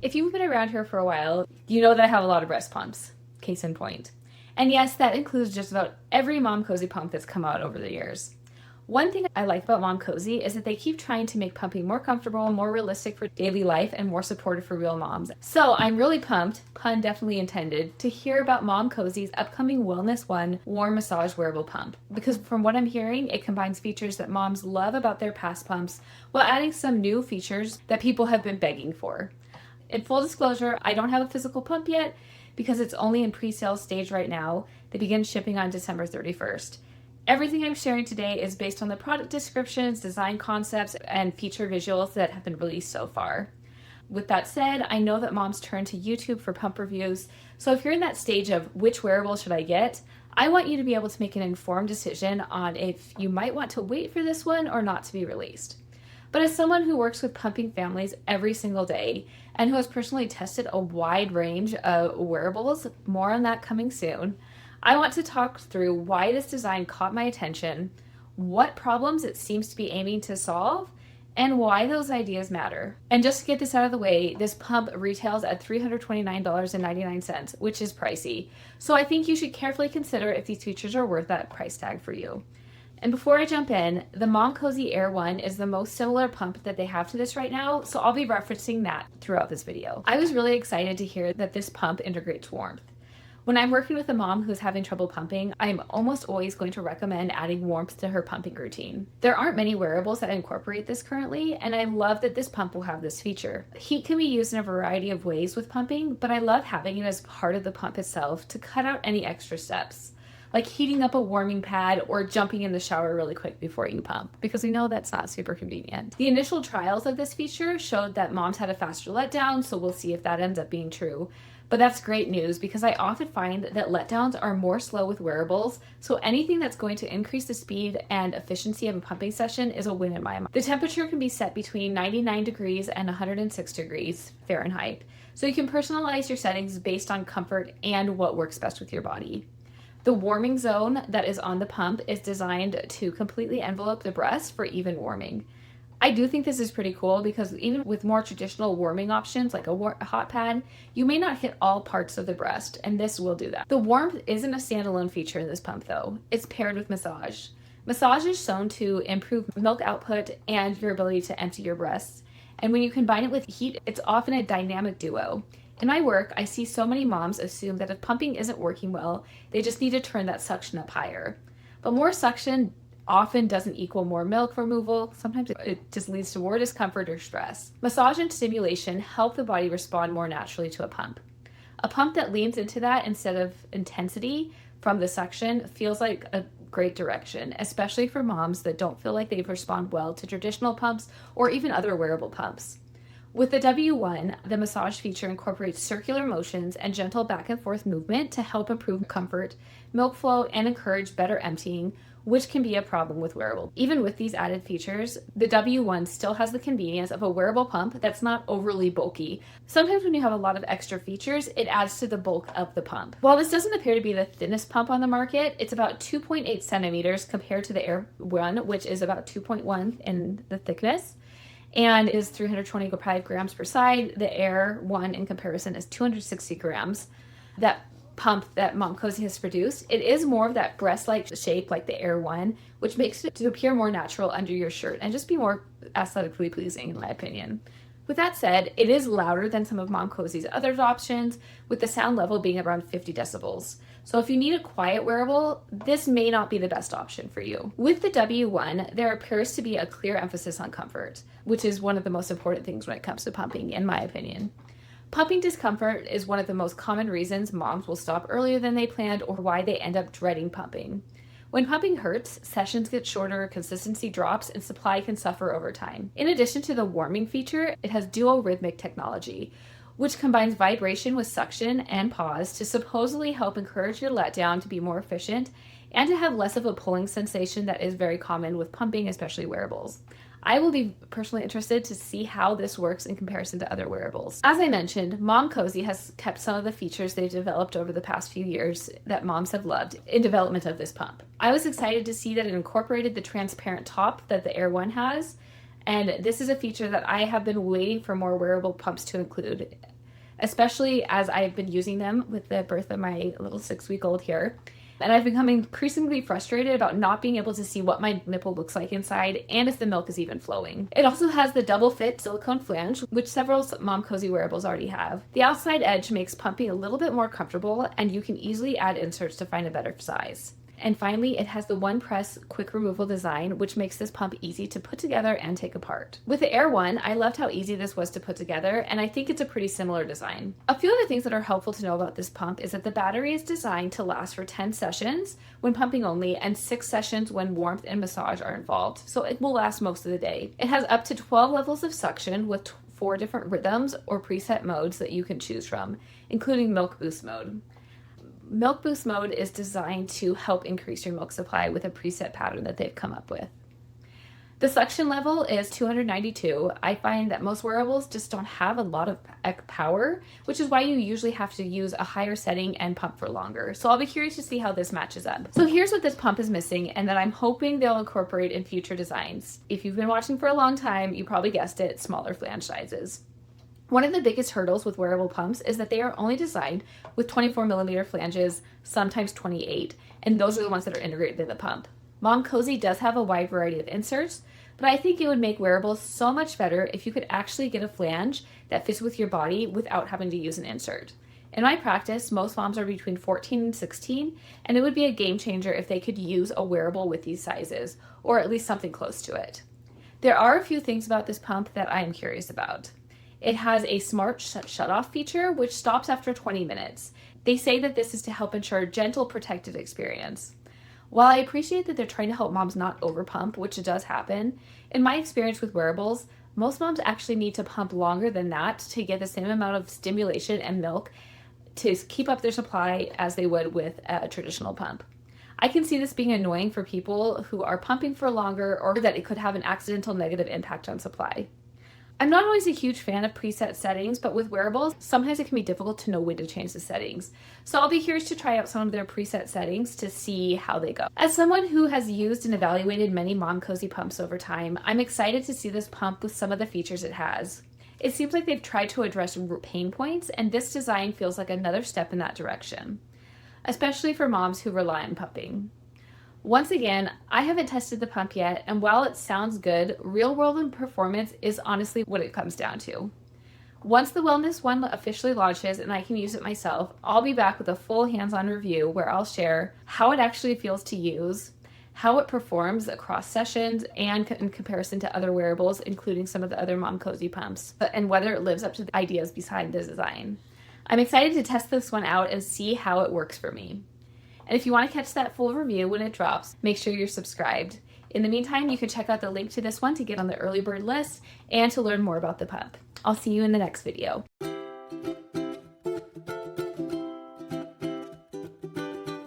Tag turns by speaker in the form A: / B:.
A: If you've been around here for a while, you know that I have a lot of breast pumps, case in point. And yes, that includes just about every Momcozy pump that's come out over the years. One thing I like about Momcozy is that they keep trying to make pumping more comfortable, more realistic for daily life, and more supportive for real moms. So I'm really pumped, pun definitely intended, to hear about Momcozy's upcoming Wellness One warm massage wearable pump. Because from what I'm hearing, it combines features that moms love about their past pumps while adding some new features that people have been begging for. In full disclosure, I don't have a physical pump yet because it's only in pre-sale stage right now. They begin shipping on December 31st. Everything I'm sharing today is based on the product descriptions, design concepts, and feature visuals that have been released so far. With that said, I know that moms turn to YouTube for pump reviews, so if you're in that stage of which wearable should I get, I want you to be able to make an informed decision on if you might want to wait for this one or not to be released. But as someone who works with pumping families every single day and who has personally tested a wide range of wearables, more on that coming soon, I want to talk through why this design caught my attention, what problems it seems to be aiming to solve, and why those ideas matter. And just to get this out of the way, this pump retails at $329.99, which is pricey. So I think you should carefully consider if these features are worth that price tag for you. And before I jump in, the Momcozy Air 1 is the most similar pump that they have to this right now, so I'll be referencing that throughout this video. I was really excited to hear that this pump integrates warmth. When I'm working with a mom who's having trouble pumping, I'm almost always going to recommend adding warmth to her pumping routine. There aren't many wearables that incorporate this currently, and I love that this pump will have this feature. Heat can be used in a variety of ways with pumping, but I love having it as part of the pump itself to cut out any extra steps, like heating up a warming pad or jumping in the shower really quick before you pump, because we know that's not super convenient. The initial trials of this feature showed that moms had a faster letdown, so we'll see if that ends up being true. But that's great news because I often find that letdowns are more slow with wearables, so anything that's going to increase the speed and efficiency of a pumping session is a win in my mind. The temperature can be set between 99 degrees and 106 degrees Fahrenheit, so you can personalize your settings based on comfort and what works best with your body. The warming zone that is on the pump is designed to completely envelope the breast for even warming. I do think this is pretty cool because even with more traditional warming options like a hot pad, you may not hit all parts of the breast, and this will do that. The warmth isn't a standalone feature in this pump though. It's paired with massage. Massage is shown to improve milk output and your ability to empty your breasts. And when you combine it with heat, it's often a dynamic duo. In my work, I see so many moms assume that if pumping isn't working well, they just need to turn that suction up higher. But more suction often doesn't equal more milk removal. Sometimes it just leads to more discomfort or stress. Massage and stimulation help the body respond more naturally to a pump. A pump that leans into that instead of intensity from the suction feels like a great direction, especially for moms that don't feel like they respond well to traditional pumps or even other wearable pumps. With the W1, the massage feature incorporates circular motions and gentle back and forth movement to help improve comfort, milk flow, and encourage better emptying, which can be a problem with wearable. Even with these added features, the W1 still has the convenience of a wearable pump that's not overly bulky. Sometimes when you have a lot of extra features, it adds to the bulk of the pump. While this doesn't appear to be the thinnest pump on the market, it's about 2.8 centimeters compared to the Air 1, which is about 2.1 in the thickness, and is 325 grams per side. The Air 1 in comparison is 260 grams. That pump that Momcozy has produced, it is more of that breast-like shape like the Air 1, which makes it to appear more natural under your shirt and just be more aesthetically pleasing in my opinion. With that said, it is louder than some of Momcozy's other options, with the sound level being around 50 decibels. So if you need a quiet wearable, this may not be the best option for you. With the W1, there appears to be a clear emphasis on comfort, which is one of the most important things when it comes to pumping, in my opinion. Pumping discomfort is one of the most common reasons moms will stop earlier than they planned or why they end up dreading pumping. When pumping hurts, sessions get shorter, consistency drops, and supply can suffer over time. In addition to the warming feature, it has dual rhythmic technology, which combines vibration with suction and pause to supposedly help encourage your letdown to be more efficient and to have less of a pulling sensation that is very common with pumping, especially wearables. I will be personally interested to see how this works in comparison to other wearables. As I mentioned, Momcozy has kept some of the features they've developed over the past few years that moms have loved in development of this pump. I was excited to see that it incorporated the transparent top that the Air 1 has, and this is a feature that I have been waiting for more wearable pumps to include. especially as I've been using them with the birth of my little 6-week-old here. And I've become increasingly frustrated about not being able to see what my nipple looks like inside and if the milk is even flowing. It also has the double fit silicone flange, which several Momcozy wearables already have. The outside edge makes pumping a little bit more comfortable, and you can easily add inserts to find a better size. And finally, it has the one press quick removal design, which makes this pump easy to put together and take apart. With the Air 1, I loved how easy this was to put together, and I think it's a pretty similar design. A few other things that are helpful to know about this pump is that the battery is designed to last for 10 sessions when pumping only, and 6 sessions when warmth and massage are involved, so it will last most of the day. It has up to 12 levels of suction with 4 different rhythms or preset modes that you can choose from, including milk boost mode. Milk boost mode is designed to help increase your milk supply with a preset pattern that they've come up with. The suction level is 292. I find that most wearables just don't have a lot of power, which is why you usually have to use a higher setting and pump for longer. So I'll be curious to see how this matches up. So here's what this pump is missing and that I'm hoping they'll incorporate in future designs. If you've been watching for a long time, you probably guessed it, smaller flange sizes. One of the biggest hurdles with wearable pumps is that they are only designed with 24mm flanges, sometimes 28, and those are the ones that are integrated in the pump. Momcozy does have a wide variety of inserts, but I think it would make wearables so much better if you could actually get a flange that fits with your body without having to use an insert. In my practice, most moms are between 14 and 16, and it would be a game changer if they could use a wearable with these sizes, or at least something close to it. There are a few things about this pump that I am curious about. It has a smart shut-off feature, which stops after 20 minutes. They say that this is to help ensure a gentle, protected experience. While I appreciate that they're trying to help moms not overpump, which it does happen, in my experience with wearables, most moms actually need to pump longer than that to get the same amount of stimulation and milk to keep up their supply as they would with a traditional pump. I can see this being annoying for people who are pumping for longer, or that it could have an accidental negative impact on supply. I'm not always a huge fan of preset settings, but with wearables, sometimes it can be difficult to know when to change the settings. So I'll be curious to try out some of their preset settings to see how they go. As someone who has used and evaluated many Momcozy pumps over time, I'm excited to see this pump with some of the features it has. It seems like they've tried to address pain points, and this design feels like another step in that direction, especially for moms who rely on pumping. Once again, I haven't tested the pump yet, and while it sounds good, real-world performance is honestly what it comes down to. Once the Wellness One officially launches and I can use it myself, I'll be back with a full hands-on review where I'll share how it actually feels to use, how it performs across sessions and in comparison to other wearables, including some of the other Momcozy pumps, and whether it lives up to the ideas behind the design. I'm excited to test this one out and see how it works for me. And if you want to catch that full review when it drops, make sure you're subscribed. In the meantime, you can check out the link to this one to get on the early bird list and to learn more about the pump. I'll see you in the next video.